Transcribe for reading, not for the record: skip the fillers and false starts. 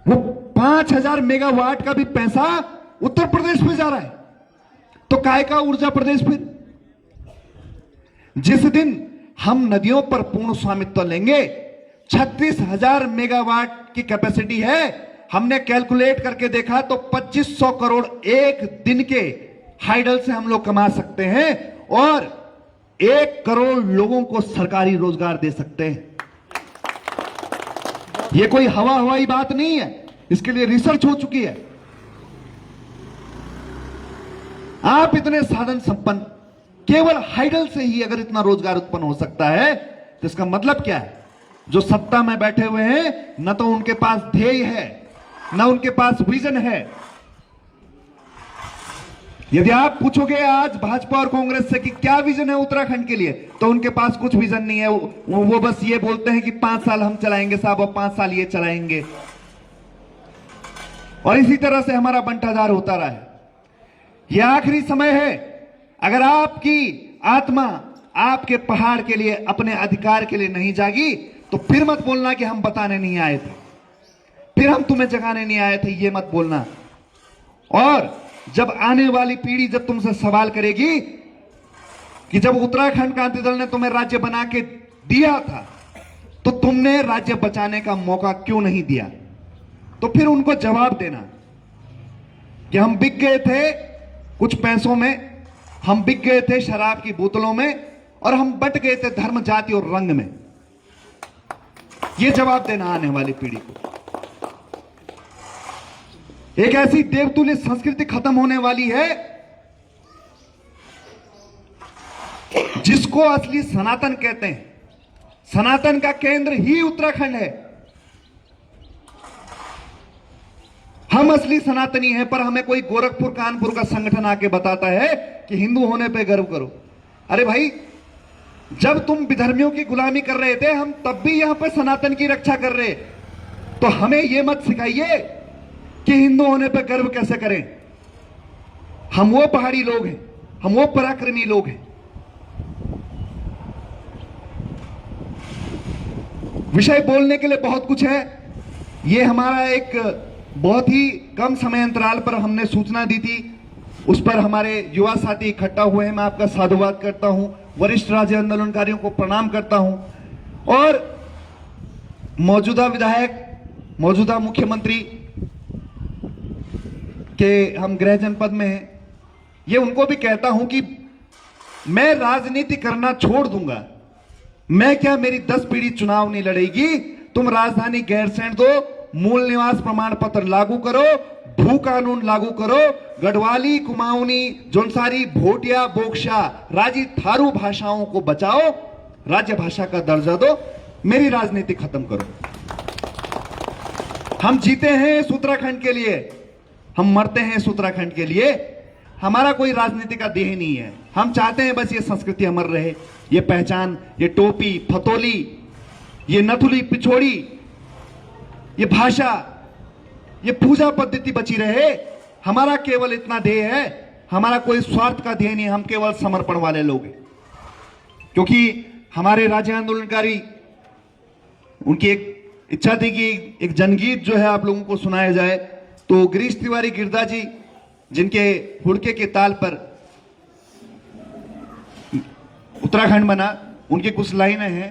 वो 5000 मेगावाट का भी पैसा उत्तर प्रदेश में जा रहा है। तो काय का ऊर्जा प्रदेश फिर? जिस दिन हम नदियों पर पूर्ण स्वामित्व लेंगे, 36,000 मेगावाट की कैपेसिटी है। हमने कैलकुलेट करके देखा तो 2500 करोड़ एक दिन के हाइडल से हम लोग कमा सकते हैं और 1 करोड़ लोगों को सरकारी रोजगार दे सकते हैं। यह कोई हवाई बात नहीं है, इसके लिए रिसर्च हो चुकी है। आप इतने साधन संपन्न, केवल हाइडल से ही अगर इतना रोजगार उत्पन्न हो सकता है तो इसका मतलब क्या है? जो सत्ता में बैठे हुए हैं, न तो उनके पास ध्येय है, न उनके पास विजन है। यदि आप पूछोगे आज भाजपा और कांग्रेस से कि क्या विजन है उत्तराखंड के लिए, तो उनके पास कुछ विजन नहीं है। वो बस ये बोलते हैं कि 5 साल हम चलाएंगे साहब और 5 साल ये चलाएंगे, और इसी तरह से हमारा बंटाधार होता रहा है। यह आखिरी समय है। अगर आपकी आत्मा आपके पहाड़ के लिए, अपने अधिकार के लिए नहीं जागी, तो फिर मत बोलना कि हम बताने नहीं आए थे, फिर हम तुम्हें जगाने नहीं आए थे, ये मत बोलना। और जब आने वाली पीढ़ी जब तुमसे सवाल करेगी कि जब उत्तराखंड क्रांति दल ने तुम्हें राज्य बना के दिया था तो तुमने राज्य बचाने का मौका क्यों नहीं दिया, तो फिर उनको जवाब देना कि हम बिक गए थे कुछ पैसों में, हम बिक गए थे शराब की बोतलों में, और हम बट गए थे धर्म, जाति और रंग में। यह जवाब देना आने वाली पीढ़ी को। एक ऐसी देवतुल्य संस्कृति खत्म होने वाली है जिसको असली सनातन कहते हैं। सनातन का केंद्र ही उत्तराखंड है। हम असली सनातनी हैं, पर हमें कोई गोरखपुर कानपुर का संगठन आके बताता है कि हिंदू होने पे गर्व करो। अरे भाई, जब तुम विधर्मियों की गुलामी कर रहे थे, हम तब भी यहां पे सनातन की रक्षा कर रहे। तो हमें यह मत सिखाइए कि हिंदू होने पे गर्व कैसे करें। हम वो पहाड़ी लोग हैं, हम वो पराक्रमी लोग हैं। विषय बोलने के लिए बहुत कुछ है। यह हमारा एक बहुत ही कम समय अंतराल पर हमने सूचना दी थी, उस पर हमारे युवा साथी इकट्ठा हुए हैं। मैं आपका साधुवाद करता हूं, वरिष्ठ राज्य आंदोलनकारियों को प्रणाम करता हूं, और मौजूदा विधायक, मौजूदा मुख्यमंत्री के हम गृह जनपद में हैं, ये उनको भी कहता हूं कि मैं राजनीति करना छोड़ दूंगा। मैं क्या, मेरी 10 पीढ़ी चुनाव नहीं लड़ेगी। तुम राजधानी गैरसैंण दो, मूल निवास प्रमाण पत्र लागू करो, भू कानून लागू करो, गढ़वाली, कुमाऊनी, जोनसारी, भोटिया, बोक्शा, राजी, थारू भाषाओं को बचाओ, राज्य भाषा का दर्जा दो, मेरी राजनीति खत्म करो। हम जीते हैं इस उत्तराखंड के लिए, हम मरते हैं इस उत्तराखंड के लिए। हमारा कोई राजनीति का देह नहीं है। हम चाहते हैं बस ये संस्कृति अमर रहे, ये पहचान, ये टोपी, फतोली, ये नथुली, पिछोड़ी, ये भाषा, ये पूजा पद्धति बची रहे। हमारा केवल इतना ध्येय है, हमारा कोई स्वार्थ का ध्येय नहीं, हम केवल समर्पण वाले लोग हैं। क्योंकि हमारे राज्य आंदोलनकारी, उनकी एक इच्छा थी कि एक जनगीत जो है आप लोगों को सुनाया जाए। तो गिरीश तिवारी गिरदा जी, जिनके हुड़के के ताल पर उत्तराखंड बना, उनकी कुछ लाइनें हैं।